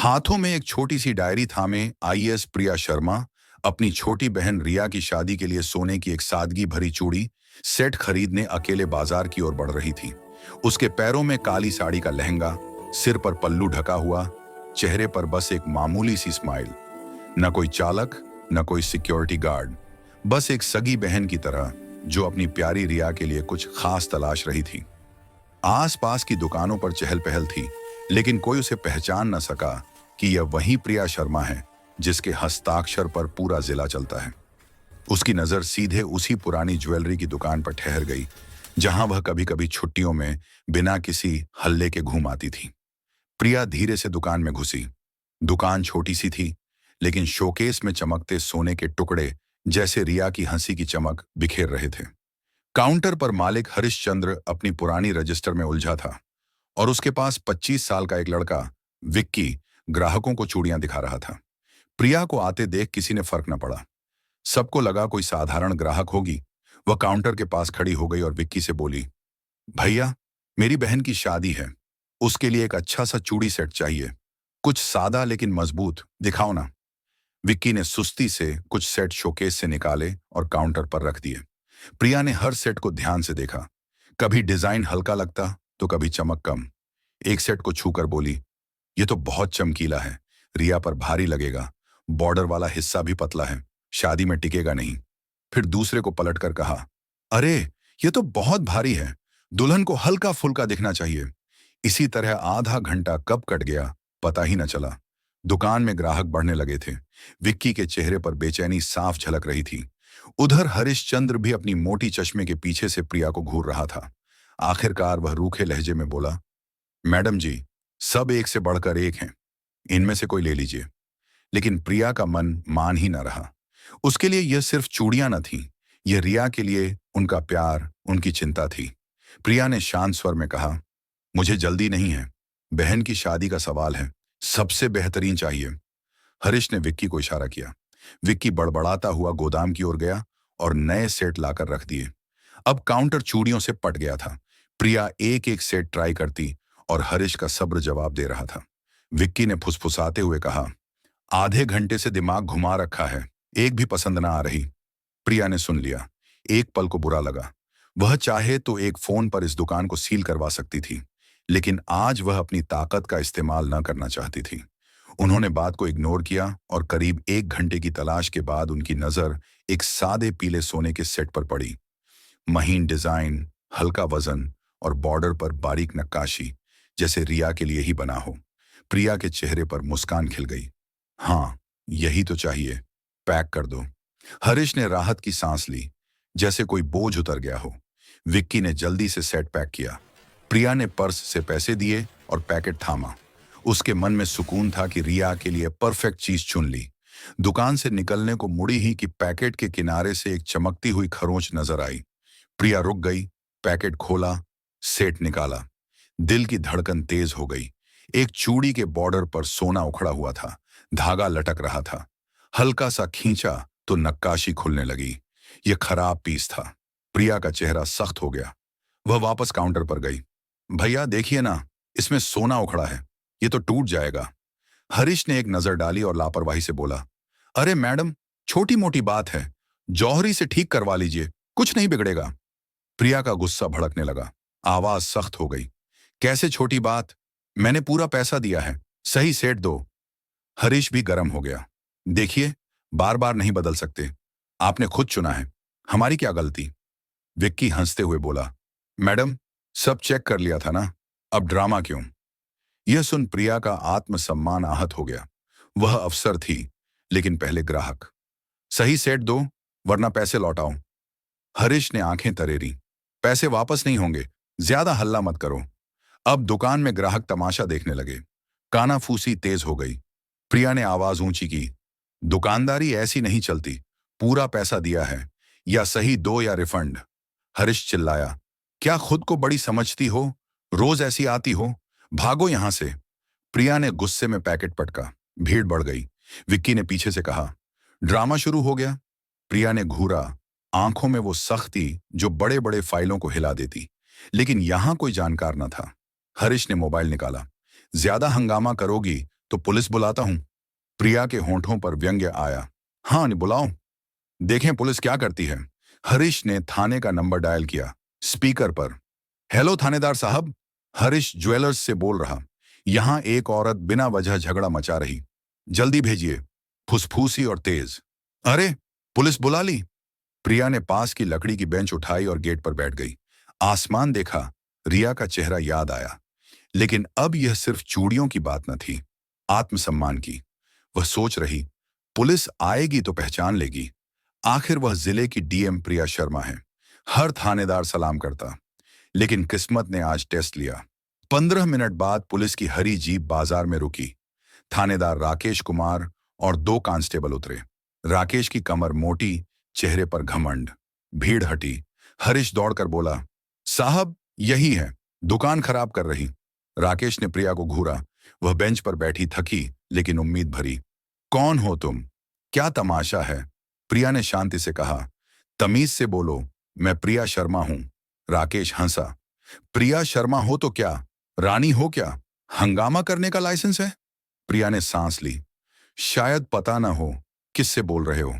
हाथों में एक छोटी सी डायरी थामे आईएएस प्रिया शर्मा अपनी छोटी बहन रिया की शादी के लिए सोने की एक सादगी भरी चूड़ी सेट खरीदने अकेले बाजार की ओर बढ़ रही थी। उसके पैरों में काली साड़ी का लहंगा, सिर पर पल्लू ढका हुआ, चेहरे पर बस एक मामूली सी स्माइल। न कोई चालक, न कोई सिक्योरिटी गार्ड, बस एक सगी बहन की तरह जो अपनी प्यारी रिया के लिए कुछ खास तलाश रही थी। आसपास की दुकानों पर चहल पहल थी, लेकिन कोई उसे पहचान न सका कि यह वही प्रिया शर्मा है जिसके हस्ताक्षर पर पूरा जिला चलता है। उसकी नजर सीधे उसी पुरानी ज्वेलरी की दुकान पर ठहर गई जहां वह कभी कभी छुट्टियों में बिना किसी हल्ले के घूम आती थी। प्रिया धीरे से दुकान में घुसी। दुकान छोटी सी थी, लेकिन शोकेस में चमकते सोने के टुकड़े जैसे रिया की हंसी की चमक बिखेर रहे थे। काउंटर पर मालिक हरिश्चंद्र अपनी पुरानी रजिस्टर में उलझा था और उसके पास 25 साल का एक लड़का विक्की ग्राहकों को चूड़ियां दिखा रहा था। प्रिया को आते देख किसी ने फर्क न पड़ा। सबको लगा कोई साधारण ग्राहक होगी। वह काउंटर के पास खड़ी हो गई और विक्की से बोली, भैया, मेरी बहन की शादी है, उसके लिए एक अच्छा सा चूड़ी सेट चाहिए, कुछ सादा लेकिन मजबूत, दिखाओ ना। विक्की ने सुस्ती से कुछ सेट शोकेस से निकाले और काउंटर पर रख दिए। प्रिया ने हर सेट को ध्यान से देखा। कभी डिजाइन हल्का लगता तो कभी चमक कम। एक सेट को छूकर बोली, यह तो बहुत चमकीला है, रिया पर भारी लगेगा, बॉर्डर वाला हिस्सा भी पतला है, शादी में टिकेगा नहीं। फिर दूसरे को पलटकर कहा, अरे यह तो बहुत भारी है, दुल्हन को हल्का फुल्का दिखना चाहिए। इसी तरह आधा घंटा कब कट गया पता ही न चला। दुकान में ग्राहक बढ़ने लगे थे। विक्की के चेहरे पर बेचैनी साफ झलक रही थी। उधर हरिश्चंद्र भी अपनी मोटी चश्मे के पीछे से प्रिया को घूर रहा था। आखिरकार वह रूखे लहजे में बोला, मैडम जी, सब एक से बढ़कर एक हैं, इनमें से कोई ले लीजिए। लेकिन प्रिया का मन मान ही न रहा। उसके लिए यह सिर्फ चूड़ियां न थीं, यह रिया के लिए उनका प्यार, उनकी चिंता थी। प्रिया ने शांत स्वर में कहा, मुझे जल्दी नहीं है, बहन की शादी का सवाल है, सबसे बेहतरीन चाहिए। हरीश ने विक्की को इशारा किया। विक्की बड़बड़ाता हुआ गोदाम की ओर गया और नए सेट लाकर रख दिए। अब काउंटर चूड़ियों से पट गया था। प्रिया एक एक सेट ट्राई करती और हरीश का सब्र जवाब दे रहा था। विक्की ने फुसफुसाते हुए कहा, आधे घंटे से दिमाग घुमा रखा है, एक भी पसंद ना आ रही। प्रिया ने सुन लिया। एक पल को बुरा लगा। वह चाहे तो एक फोन पर इस दुकान को सील करवा सकती थी, लेकिन आज वह अपनी ताकत का इस्तेमाल न करना चाहती थी। उन्होंने बात को इग्नोर किया और करीब 1 घंटे की तलाश के बाद उनकी नजर एक सादे पीले सोने के सेट पर पड़ी। महीन डिजाइन, हल्का वजन और बॉर्डर पर बारीक नक्काशी, जैसे रिया के लिए ही बना हो। प्रिया के चेहरे पर मुस्कान खिल गई। हाँ, यही तो चाहिए, पैक कर दो। हरीश ने राहत की सांस ली, जैसे कोई बोझ उतर गया हो। विक्की ने जल्दी से सेट पैक किया। प्रिया ने पर्स से पैसे दिए और पैकेट थामा। उसके मन में सुकून था कि रिया के लिए परफेक्ट चीज चुन ली। दुकान से निकलने को मुड़ी ही कि पैकेट के किनारे से एक चमकती हुई खरोंच नजर आई। प्रिया रुक गई, पैकेट खोला, सेट निकाला। दिल की धड़कन तेज हो गई। एक चूड़ी के बॉर्डर पर सोना उखड़ा हुआ था, धागा लटक रहा था। हल्का सा खींचा तो नक्काशी खुलने लगी। यह खराब पीस था। प्रिया का चेहरा सख्त हो गया। वह वापस काउंटर पर गई। भैया देखिए ना, इसमें सोना उखड़ा है, ये तो टूट जाएगा। हरीश ने एक नजर डाली और लापरवाही से बोला, अरे मैडम, छोटी मोटी बात है, जौहरी से ठीक करवा लीजिए, कुछ नहीं बिगड़ेगा। प्रिया का गुस्सा भड़कने लगा। आवाज सख्त हो गई, कैसे छोटी बात, मैंने पूरा पैसा दिया है, सही सेट दो। हरीश भी गर्म हो गया। देखिए, बार बार नहीं बदल सकते, आपने खुद चुना है, हमारी क्या गलती। विक्की हंसते हुए बोला, मैडम, सब चेक कर लिया था ना, अब ड्रामा क्यों। यह सुन प्रिया का आत्मसम्मान आहत हो गया। वह अफसर थी, लेकिन पहले ग्राहक। सही सेट दो, वरना पैसे लौटाओ। हरीश ने आंखें तरेरी। पैसे वापस नहीं होंगे, ज्यादा हल्ला मत करो। अब दुकान में ग्राहक तमाशा देखने लगे। कानाफूसी तेज हो गई। प्रिया ने आवाज ऊंची की, दुकानदारी ऐसी नहीं चलती, पूरा पैसा दिया है, या सही दो या रिफंड। हरीश चिल्लाया, क्या खुद को बड़ी समझती हो, रोज ऐसी आती हो, भागो यहां से। प्रिया ने गुस्से में पैकेट पटका। भीड़ बढ़ गई। विक्की ने पीछे से कहा, ड्रामा शुरू हो गया। प्रिया ने घूरा, आंखों में वो सख्ती जो बड़े बड़े फाइलों को हिला देती। लेकिन यहां कोई जानकार न था। हरीश ने मोबाइल निकाला, ज्यादा हंगामा करोगी तो पुलिस बुलाता हूं। प्रिया के होंठों पर व्यंग्य आया। हाँ, नहीं बुलाओ, देखें पुलिस क्या करती है। हरीश ने थाने का नंबर डायल किया। स्पीकर पर, हेलो थानेदार साहब, हरीश ज्वेलर्स से बोल रहा। यहां एक औरत बिना वजह झगड़ा मचा रही, जल्दी भेजिए। फुसफूसी और तेज। अरे, पुलिस बुला ली। प्रिया ने पास की लकड़ी की बेंच उठाई और गेट पर बैठ गई। आसमान देखा, रिया का चेहरा याद आया। लेकिन अब यह सिर्फ चूड़ियों की बात न थी, आत्मसम्मान की। वह सोच रही, पुलिस आएगी तो पहचान लेगी। आखिर वह जिले की डीएम प्रिया शर्मा है। हर थानेदार सलाम करता। लेकिन किस्मत ने आज टेस्ट लिया। 15 मिनट बाद पुलिस की हरी जीप बाजार में रुकी। थानेदार राकेश कुमार और 2 कांस्टेबल उतरे। राकेश की कमर मोटी, चेहरे पर घमंड। भीड़ हटी। हरीश दौड़कर बोला, साहब यही है, दुकान खराब कर रही। राकेश ने प्रिया को घूरा। वह बेंच पर बैठी, थकी लेकिन उम्मीद भरी। कौन हो तुम? क्या तमाशा है? प्रिया ने शांति से कहा। तमीज से बोलो, मैं प्रिया शर्मा हूं। राकेश हंसा। प्रिया शर्मा हो तो क्या, रानी हो क्या? हंगामा करने का लाइसेंस है? प्रिया ने सांस ली। शायद पता ना हो किससे बोल रहे हो।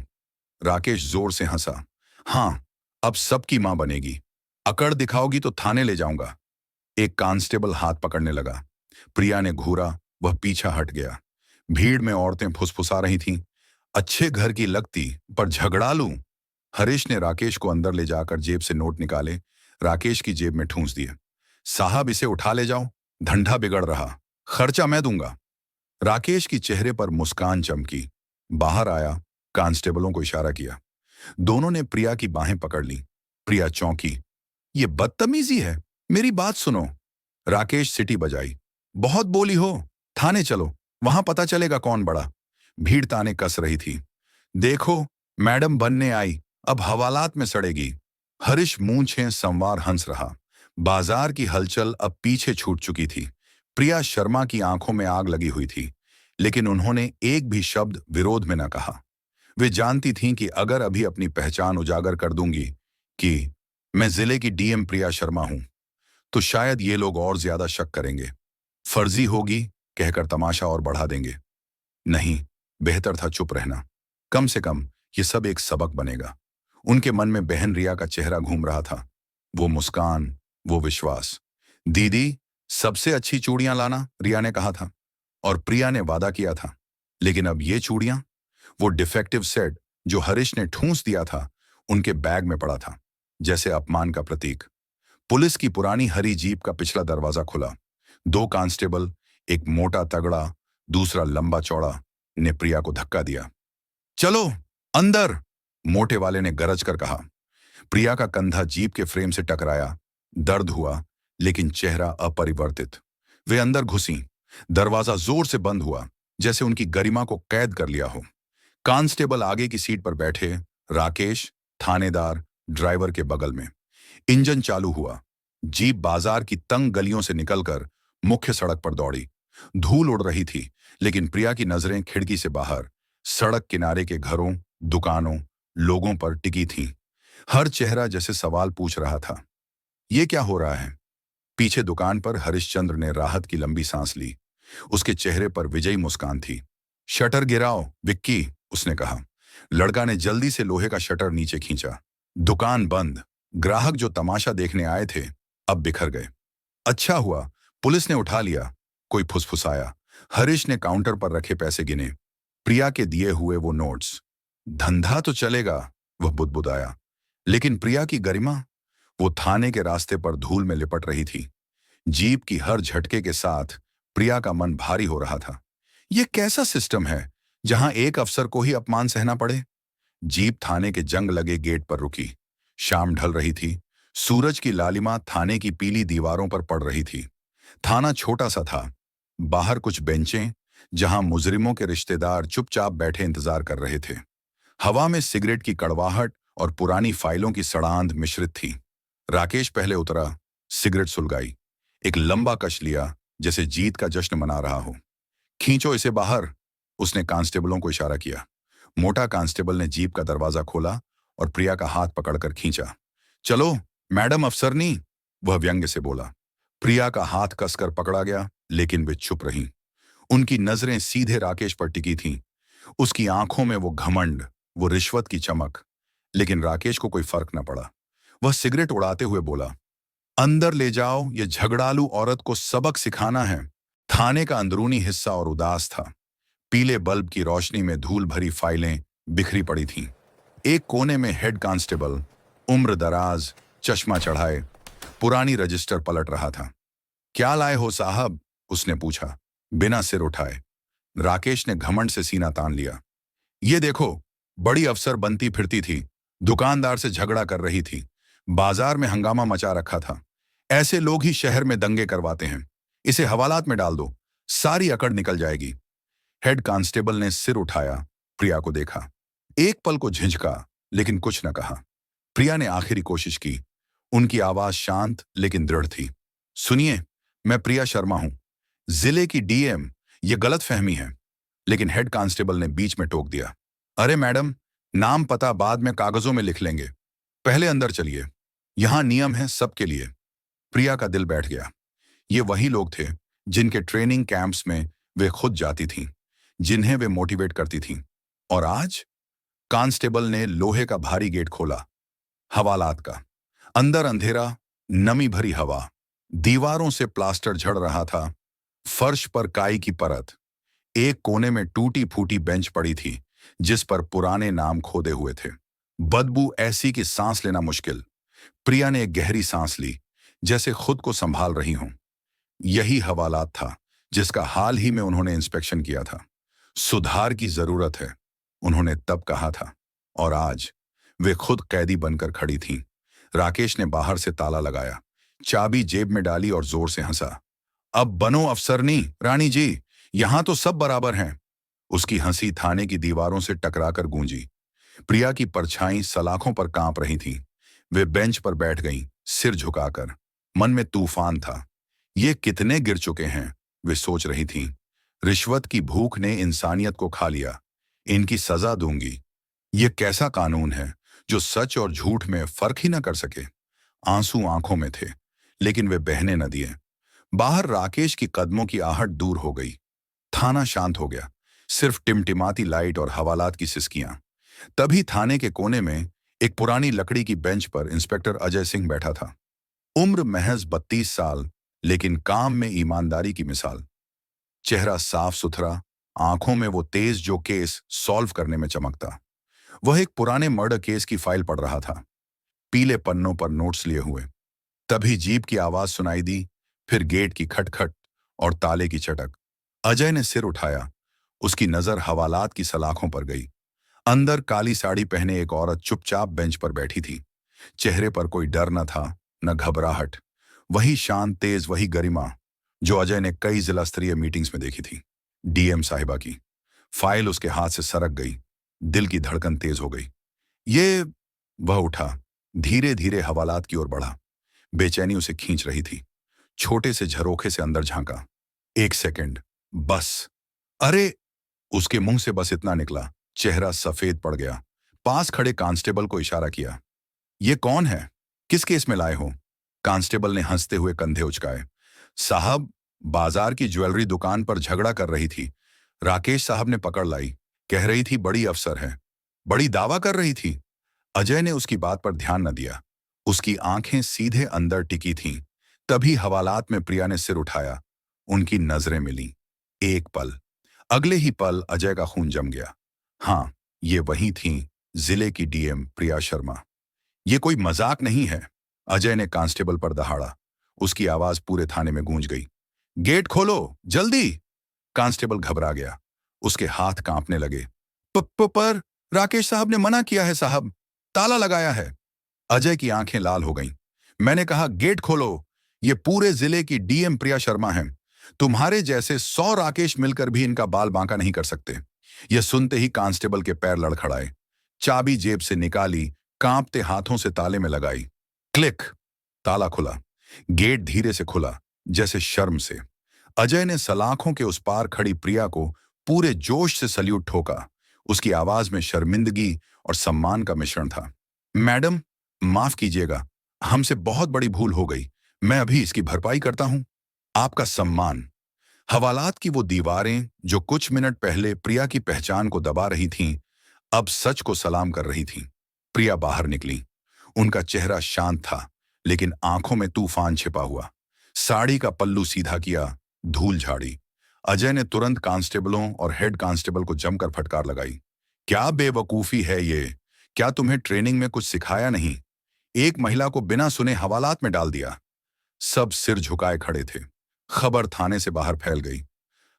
राकेश जोर से हंसा। हाँ, अब सबकी मां बनेगी। अकड़ दिखाओगी तो थाने ले जाऊंगा। एक कांस्टेबल हाथ पकड़ने लगा। प्रिया ने घूरा, वह पीछा हट गया। भीड़ में औरतें फुसफुसा रही थीं। अच्छे घर की लगती पर झगड़ालू। हरीश ने राकेश को अंदर ले जाकर जेब से नोट निकाले, राकेश की जेब में ठूंस दिए। साहब इसे उठा ले जाओ, धंधा बिगड़ रहा, खर्चा मैं दूंगा। राकेश की चेहरे पर मुस्कान चमकी। बाहर आया, कांस्टेबलों को इशारा किया। दोनों ने प्रिया की बाहें पकड़ ली। प्रिया चौंकी। ये बदतमीजी है, मेरी बात सुनो। राकेश सीटी बजाई। बहुत बोली हो, थाने चलो, वहां पता चलेगा कौन बड़ा। भीड़ ताने कस रही थी। देखो, मैडम बनने आई, अब हवालात में सड़ेगी। हरीश मूंछें संवार हंस रहा। बाजार की हलचल अब पीछे छूट चुकी थी। प्रिया शर्मा की आंखों में आग लगी हुई थी, लेकिन उन्होंने एक भी शब्द विरोध में न कहा। वे जानती थीं कि अगर अभी अपनी पहचान उजागर कर दूंगी कि मैं जिले की डीएम प्रिया शर्मा हूं, तो शायद ये लोग और ज्यादा शक करेंगे। फर्जी होगी कहकर तमाशा और बढ़ा देंगे। नहीं, बेहतर था चुप रहना। कम से कम ये सब एक सबक बनेगा। उनके मन में बहन रिया का चेहरा घूम रहा था। वो मुस्कान, वो विश्वास। दीदी, सबसे अच्छी चूड़ियां लाना, रिया ने कहा था। और प्रिया ने वादा किया था। लेकिन अब ये चूड़ियां, वो डिफेक्टिव सेट जो हरीश ने ठूंस दिया था, उनके बैग में पड़ा था, जैसे अपमान का प्रतीक। पुलिस की पुरानी हरी जीप का पिछला दरवाजा खुला। 2 कांस्टेबल, एक मोटा तगड़ा, दूसरा लंबा चौड़ा, ने प्रिया को धक्का दिया। चलो अंदर, मोटे वाले ने गरज कर कहा। प्रिया का कंधा जीप के फ्रेम से टकराया। दर्द हुआ, लेकिन चेहरा अपरिवर्तित। वे अंदर घुसी। दरवाजा जोर से बंद हुआ, जैसे उनकी गरिमा को कैद कर लिया हो। कांस्टेबल आगे की सीट पर बैठे, राकेश, थानेदार, ड्राइवर के बगल में। इंजन चालू हुआ। जीप बाजार की तंग गलियों से निकलकर मुख्य सड़क पर दौड़ी। धूल उड़ रही थी, लेकिन प्रिया की नजरें खिड़की से बाहर, सड़क किनारे के घरों, दुकानों, लोगों पर टिकी थीं। हर चेहरा जैसे सवाल पूछ रहा था, ये क्या हो रहा है? पीछे दुकान पर हरिश्चंद्र ने राहत की लंबी सांस ली। उसके चेहरे पर विजयी मुस्कान थी। शटर गिराओ विक्की, उसने कहा। लड़का ने जल्दी से लोहे का शटर नीचे खींचा। दुकान बंद। ग्राहक जो तमाशा देखने आए थे, अब बिखर गए। अच्छा हुआ पुलिस ने उठा लिया, कोई फुसफुसाया। हरीश ने काउंटर पर रखे पैसे गिने। प्रिया के दिए हुए वो नोट्स। धंधा तो चलेगा, वह बुदबुदाया। लेकिन प्रिया की गरिमा? वो थाने के रास्ते पर धूल में लिपट रही थी। जीप की हर झटके के साथ प्रिया का मन भारी हो रहा था। यह कैसा सिस्टम है जहां एक अफसर को ही अपमान सहना पड़े? जीप थाने के जंग लगे गेट पर रुकी। शाम ढल रही थी। सूरज की लालिमा थाने की पीली दीवारों पर पड़ रही थी। थाना छोटा सा था। बाहर कुछ बेंचें, जहां मुजरिमों के रिश्तेदार चुपचाप बैठे इंतजार कर रहे थे। हवा में सिगरेट की कड़वाहट और पुरानी फाइलों की सड़ांध मिश्रित थी। राकेश पहले उतरा, सिगरेट सुलगाई, एक लंबा कश लिया, जैसे जीत का जश्न मना रहा हो। खींचो इसे बाहर, उसने कांस्टेबलों को इशारा किया। मोटा कांस्टेबल ने जीप का दरवाजा खोला और प्रिया का हाथ पकड़कर खींचा। चलो मैडम अफसरनी, वह व्यंग्य से बोला। प्रिया का हाथ कसकर पकड़ा गया, लेकिन वे चुप रहीं। उनकी नजरें सीधे राकेश पर टिकी थीं। उसकी आंखों में वो घमंड, वो रिश्वत की चमक। लेकिन राकेश को कोई फर्क न पड़ा। वह सिगरेट उड़ाते हुए बोला, अंदर ले जाओ, ये झगड़ालू औरत को सबक सिखाना है। थाने का अंदरूनी हिस्सा और उदास था। पीले बल्ब की रोशनी में धूल भरी फाइलें बिखरी पड़ी थीं। एक कोने में हेड कांस्टेबल, उम्र दराज, चश्मा चढ़ाए, पुरानी रजिस्टर पलट रहा था। क्या लाए हो साहब? उसने पूछा, बिना सिर उठाए। राकेश ने घमंड से सीना तान लिया। ये देखो, बड़ी अफसर बनती फिरती थी, दुकानदार से झगड़ा कर रही थी, बाजार में हंगामा मचा रखा था। ऐसे लोग ही शहर में दंगे करवाते हैं। इसे हवालात में डाल दो, सारी अकड़ निकल जाएगी। हेड कांस्टेबल ने सिर उठाया, प्रिया को देखा। एक पल को झिझका, लेकिन कुछ न कहा। प्रिया ने आखिरी कोशिश की। उनकी आवाज शांत लेकिन दृढ़ थी। सुनिए, मैं प्रिया शर्मा हूं, जिले की डीएम। ये गलत फहमी है। लेकिन हेड कांस्टेबल ने बीच में टोक दिया, अरे मैडम, नाम पता बाद में कागजों में लिख लेंगे, पहले अंदर चलिए, यहां नियम है सबके लिए। प्रिया का दिल बैठ गया। ये वही लोग थे जिनके ट्रेनिंग कैंप्स में वे खुद जाती थीं, जिन्हें वे मोटिवेट करती थीं। और आज कांस्टेबल ने लोहे का भारी गेट खोला, हवालात का। अंदर अंधेरा, नमी भरी हवा, दीवारों से प्लास्टर झड़ रहा था, फर्श पर काई की परत। एक कोने में टूटी फूटी बेंच पड़ी थी, जिस पर पुराने नाम खोदे हुए थे। बदबू ऐसी कि सांस लेना मुश्किल। प्रिया ने एक गहरी सांस ली, जैसे खुद को संभाल रही हों। यही हवालात था जिसका हाल ही में उन्होंने इंस्पेक्शन किया था। सुधार की जरूरत है, उन्होंने तब कहा था। और आज वे खुद कैदी बनकर खड़ी थीं। राकेश ने बाहर से ताला लगाया, चाबी जेब में डाली और जोर से हंसा। अब बनो अफसरनी रानी जी, यहां तो सब बराबर हैं। उसकी हंसी थाने की दीवारों से टकराकर गूंजी। प्रिया की परछाई सलाखों पर कांप रही थी। वे बेंच पर बैठ गईं, सिर झुकाकर। मन में तूफान था। ये कितने गिर चुके हैं, वे सोच रही थीं। रिश्वत की भूख ने इंसानियत को खा लिया। इनकी सजा दूंगी। ये कैसा कानून है जो सच और झूठ में फर्क ही न कर सके। आंसू आंखों में थे, लेकिन वे बहने न दिए। बाहर राकेश की कदमों की आहट दूर हो गई। थाना शांत हो गया, सिर्फ टिमटिमाती लाइट और हवालात की सिसकियां। तभी थाने के कोने में एक पुरानी लकड़ी की बेंच पर इंस्पेक्टर अजय सिंह बैठा था। उम्र महज 32 साल, लेकिन काम में ईमानदारी की मिसाल। चेहरा साफ सुथरा, आंखों में वो तेज जो केस सॉल्व करने में चमकता। वह एक पुराने मर्डर केस की फाइल पढ़ रहा था, पीले पन्नों पर नोट्स लिए हुए। तभी जीप की आवाज सुनाई दी, फिर गेट की खटखट और ताले की चटक। अजय ने सिर उठाया। उसकी नजर हवालात की सलाखों पर गई। अंदर काली साड़ी पहने एक औरत चुपचाप बेंच पर बैठी थी। चेहरे पर कोई डर न था, न घबराहट। वही शांत तेज, वही गरिमा जो अजय ने कई जिला स्तरीय मीटिंग्स में देखी थी। डीएम साहिबा की फाइल उसके हाथ से सरक गई। दिल की धड़कन तेज हो गई। ये, वह उठा, धीरे धीरे हवालात की ओर बढ़ा। बेचैनी उसे खींच रही थी। छोटे से झरोखे से अंदर झांका। एक सेकंड, बस। अरे, उसके मुंह से बस इतना निकला। चेहरा सफेद पड़ गया। पास खड़े कांस्टेबल को इशारा किया, ये कौन है? किस केस में लाए हो? कांस्टेबल ने हंसते हुए कंधे उचकाए। साहब, बाजार की ज्वेलरी दुकान पर झगड़ा कर रही थी, राकेश साहब ने पकड़ लाई। कह रही थी बड़ी अफसर है, बड़ी दावा कर रही थी। अजय ने उसकी बात पर ध्यान न दिया। उसकी आंखें सीधे अंदर टिकी थीं। तभी हवालात में प्रिया ने सिर उठाया। उनकी नजरें मिली। एक पल, अगले ही पल अजय का खून जम गया। हाँ, ये वही थीं, जिले की डीएम प्रिया शर्मा। ये कोई मजाक नहीं है। अजय ने कांस्टेबल पर दहाड़ा। उसकी आवाज पूरे थाने में गूंज गई, गेट खोलो जल्दी। कांस्टेबल घबरा गया। उसके हाथ कांपने लगे। पर राकेश साहब ने मना किया है साहब, ताला लगाया है। अजय की आंखें लाल हो गईं। मैंने कहा गेट खोलो। ये पूरे जिले की डीएम प्रिया शर्मा हैं। तुम्हारे जैसे 100 राकेश मिलकर भी इनका बाल बांका नहीं कर सकते। यह सुनते ही कांस्टेबल के पैर लड़खड़ाए। चाबी जेब से निकाली, कांपते हाथों से ताले में लगाई। क्लिक, ताला खुला। गेट धीरे से खुला, जैसे शर्म से। अजय ने सलाखों के उस पार खड़ी प्रिया को पूरे जोश से सल्यूट ठोका। उसकी आवाज में शर्मिंदगी और सम्मान का मिश्रण था। मैडम, माफ कीजिएगा, हमसे बहुत बड़ी भूल हो गई। मैं अभी इसकी भरपाई करता हूं। आपका सम्मान। हवालात की वो दीवारें जो कुछ मिनट पहले प्रिया की पहचान को दबा रही थीं, अब सच को सलाम कर रही थीं। प्रिया बाहर निकली। उनका चेहरा शांत था, लेकिन आंखों में तूफान छिपा हुआ। साड़ी का पल्लू सीधा किया, धूल झाड़ी। अजय ने तुरंत कांस्टेबलों और हेड कांस्टेबल को जमकर फटकार लगाई। क्या बेवकूफी है ये? क्या तुम्हें ट्रेनिंग में कुछ सिखाया नहीं? एक महिला को बिना सुने हवालात में डाल दिया। सब सिर झुकाए खड़े थे। खबर थाने से बाहर फैल गई।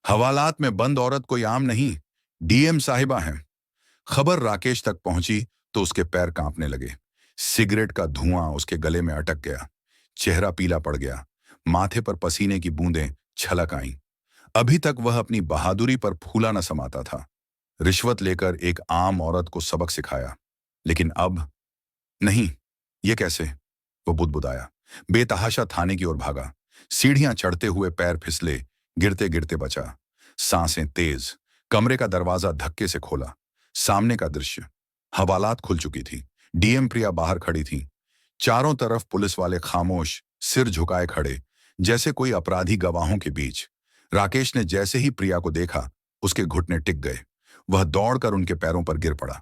हवालात में बंद औरत कोई आम नहीं, डीएम साहिबा हैं। खबर राकेश तक पहुंची तो उसके पैर कांपने लगे। सिगरेट का धुआं उसके गले में अटक गया। चेहरा पीला पड़ गया। माथे पर पसीने की बूंदें छलक आईं। अभी तक वह अपनी बहादुरी पर फूला न समाता था। रिश्वत लेकर एक आम औरत को सबक सिखाया, लेकिन अब नहीं। ये कैसे? वो बुदबुदाया। बेतहाशा थाने की ओर भागा। सीढ़ियां चढ़ते हुए पैर फिसले, गिरते गिरते बचा। सांसें तेज। कमरे का दरवाजा धक्के से खोला। सामने का दृश्य। हवालात खुल चुकी थी। डीएम प्रिया बाहर खड़ी थी। चारों तरफ पुलिस वाले खामोश, सिर झुकाए खड़े, जैसे कोई अपराधी गवाहों के बीच। राकेश ने जैसे ही प्रिया को देखा, उसके घुटने टिक गए। वह दौड़कर उनके पैरों पर गिर पड़ा।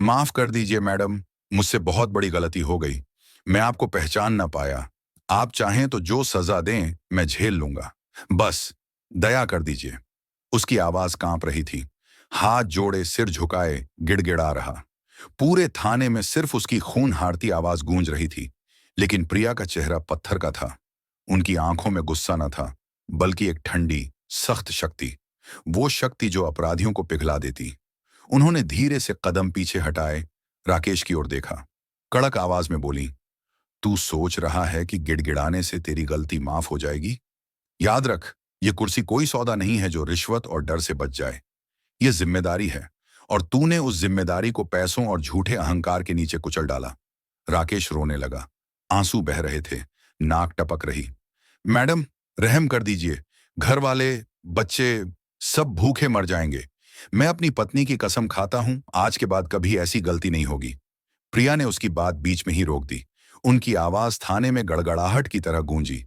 माफ कर दीजिए मैडम, मुझसे बहुत बड़ी गलती हो गई। मैं आपको पहचान ना पाया। आप चाहें तो जो सजा दें मैं झेल लूंगा। बस दया कर दीजिए। उसकी आवाज कांप रही थी। हाथ जोड़े, सिर झुकाए, गिड़गिड़ा रहा। पूरे थाने में सिर्फ उसकी खून हारती आवाज गूंज रही थी। लेकिन प्रिया का चेहरा पत्थर का था। उनकी आंखों में गुस्सा न था, बल्कि एक ठंडी, सख्त शक्ति। वो शक्ति जो अपराधियों को पिघला देती। उन्होंने धीरे से कदम पीछे हटाए, राकेश की ओर देखा। कड़क आवाज में बोली, तू सोच रहा है कि गिड़गिड़ाने से तेरी गलती माफ हो जाएगी? याद रख, ये कुर्सी कोई सौदा नहीं है जो रिश्वत और डर से बच जाए। ये जिम्मेदारी है, और तूने उस जिम्मेदारी को पैसों और झूठे अहंकार के नीचे कुचल डाला। राकेश रोने लगा। आंसू बह रहे थे, नाक टपक रही। मैडम, रहम कर दीजिए। घर वाले, बच्चे, सब भूखे मर जाएंगे। मैं अपनी पत्नी की कसम खाता हूं, आज के बाद कभी ऐसी गलती नहीं होगी। प्रिया ने उसकी बात बीच में ही रोक दी। उनकी आवाज थाने में गड़गड़ाहट की तरह गूंजी।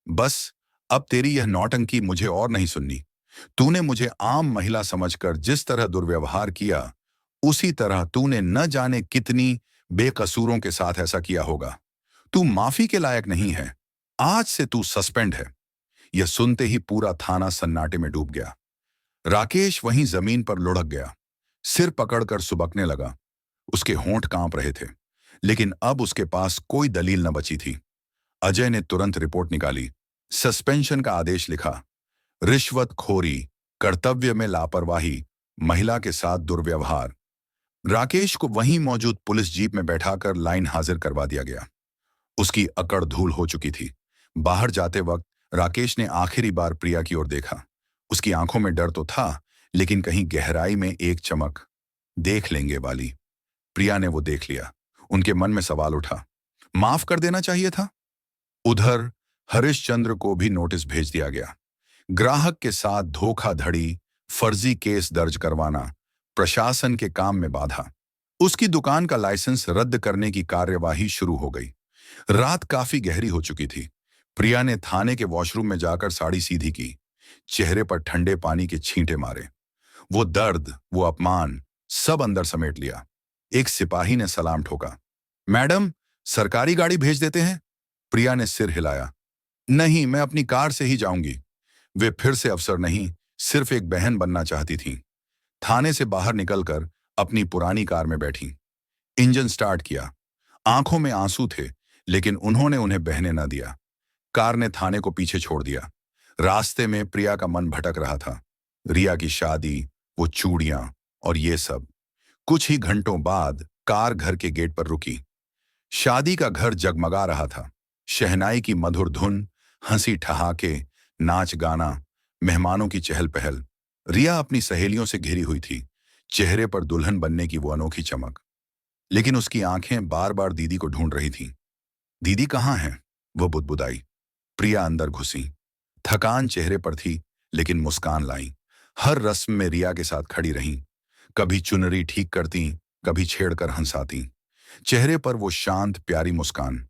बस, अब तेरी यह नौटंकी मुझे और नहीं सुननी। तूने मुझे आम महिला समझकर जिस तरह दुर्व्यवहार किया, उसी तरह तूने न जाने कितनी बेकसूरों के साथ ऐसा किया होगा। तू माफी के लायक नहीं है। आज से तू सस्पेंड है। यह सुनते ही पूरा थाना सन्नाटे में डूब गया। राकेश वहीं जमीन पर लुढ़क गया। सिर पकड़कर सुबकने लगा। उसके होंठ कांप रहे थे, लेकिन अब उसके पास कोई दलील न बची थी। अजय ने तुरंत रिपोर्ट निकाली। सस्पेंशन का आदेश लिखा। रिश्वतखोरी, कर्तव्य में लापरवाही, महिला के साथ दुर्व्यवहार। राकेश को वहीं मौजूद पुलिस जीप में बैठाकर लाइन हाजिर करवा दिया गया। उसकी अकड़ धूल हो चुकी थी। बाहर जाते वक्त राकेश ने आखिरी बार प्रिया की ओर देखा। उसकी आंखों में डर तो था, लेकिन कहीं गहराई में एक चमक, देख लेंगे वाली। प्रिया ने वो देख लिया। उनके मन में सवाल उठा, माफ कर देना चाहिए था। उधर हरिश्चंद्र को भी नोटिस भेज दिया गया। ग्राहक के साथ धोखाधड़ी, फर्जी केस दर्ज करवाना, प्रशासन के काम में बाधा। उसकी दुकान का लाइसेंस रद्द करने की कार्यवाही शुरू हो गई। रात काफी गहरी हो चुकी थी। प्रिया ने थाने के वॉशरूम में जाकर साड़ी सीधी की। चेहरे पर ठंडे पानी के छींटे मारे। वो दर्द, वो अपमान, सब अंदर समेट लिया। एक सिपाही ने सलाम ठोका। मैडम, सरकारी गाड़ी भेज देते हैं? प्रिया ने सिर हिलाया। नहीं, मैं अपनी कार से ही जाऊंगी। वे फिर से अफसर नहीं, सिर्फ एक बहन बनना चाहती थीं। थाने से बाहर निकलकर अपनी पुरानी कार में बैठी। इंजन स्टार्ट किया। आंखों में आंसू थे, लेकिन उन्होंने उन्हें बहने न दिया। कार ने थाने को पीछे छोड़ दिया। रास्ते में प्रिया का मन भटक रहा था। रिया की शादी, वो चूड़ियां और ये सब। कुछ ही घंटों बाद कार घर के गेट पर रुकी। शादी का घर जगमगा रहा था। शहनाई की मधुर धुन, हंसी ठहाके, नाच गाना, मेहमानों की चहल पहल। रिया अपनी सहेलियों से घिरी हुई थी, चेहरे पर दुल्हन बनने की वो अनोखी चमक। लेकिन उसकी आंखें बार बार दीदी को ढूंढ रही थीं। दीदी कहाँ है? वो बुदबुदाई। प्रिया अंदर घुसी। थकान चेहरे पर थी, लेकिन मुस्कान लाई। हर रस्म में रिया के साथ खड़ी रहीं। कभी चुनरी ठीक करती, कभी छेड़कर हंसाती। चेहरे पर वो शांत प्यारी मुस्कान,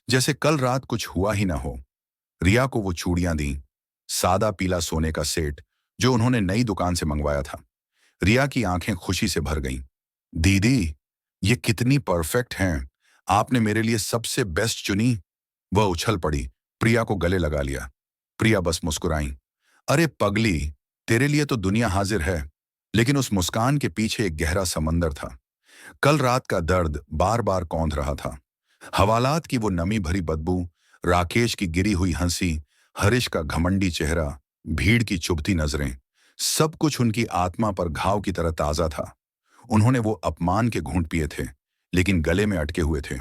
जैसे कल रात कुछ हुआ ही ना हो। रिया को वो चूड़ियां दी। सादा पीला सोने का सेट जो उन्होंने नई दुकान से मंगवाया था। रिया की आंखें खुशी से भर गईं। दीदी, ये कितनी परफेक्ट हैं। आपने मेरे लिए सबसे बेस्ट चुनी। वह उछल पड़ी, प्रिया को गले लगा लिया। प्रिया बस मुस्कुराई। अरे पगली, तेरे लिए तो दुनिया हाजिर है। लेकिन उस मुस्कान के पीछे एक गहरा समंदर था। कल रात का दर्द बार बार कौंध रहा था। हवालात की वो नमी भरी बदबू, राकेश की गिरी हुई हंसी, हरीश का घमंडी चेहरा, भीड़ की चुभती नजरें, सब कुछ उनकी आत्मा पर घाव की तरह ताजा था। उन्होंने वो अपमान के घूंट पिए थे, लेकिन गले में अटके हुए थे।